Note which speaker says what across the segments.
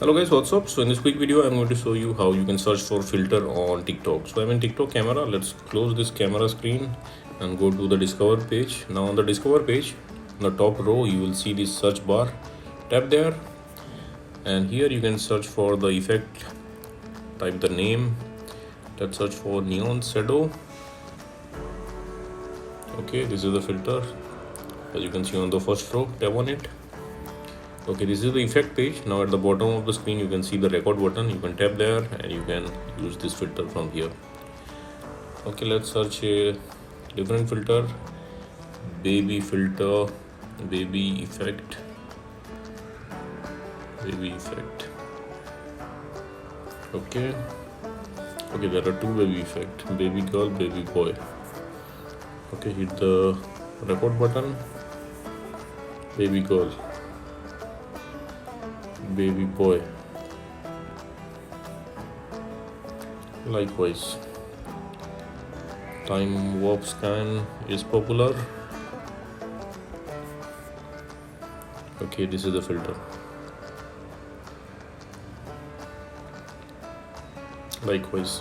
Speaker 1: Hello guys, what's up? So in this quick video I'm going to show you how you can search for filter on TikTok. So I'm in TikTok camera. Let's close this camera screen and go to the discover page. Now on the discover page, in the top row you will see this search bar. Tap there and here you can search for the effect. Type the name. Let's search for neon shadow. Okay, this is the filter. As you can see on the first row, tap on it. Okay, this is the effect page. Now at the bottom of the screen you can see the record button. You can tap there and you can use this filter from here. Okay, let's search a different filter. Baby filter, baby effect, baby effect. Okay, there are two baby effects, baby girl, baby boy. Okay, hit the record button. Baby girl, baby boy. Likewise, time warp scan is popular. Okay, this is the filter. Likewise,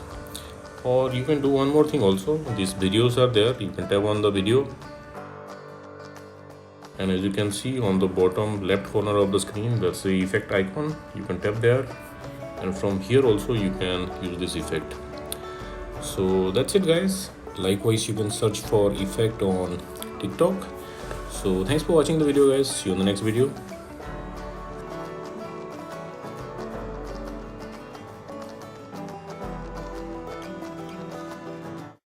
Speaker 1: or you can do one more thing also. These videos are there. You can tap on the video, and as you can see on the bottom left corner of the screen, that's the effect icon. You can tap there, and from here also you can use this effect. So that's it guys. Likewise, you can search for effect on TikTok. So thanks for watching the video guys. See you in the next video.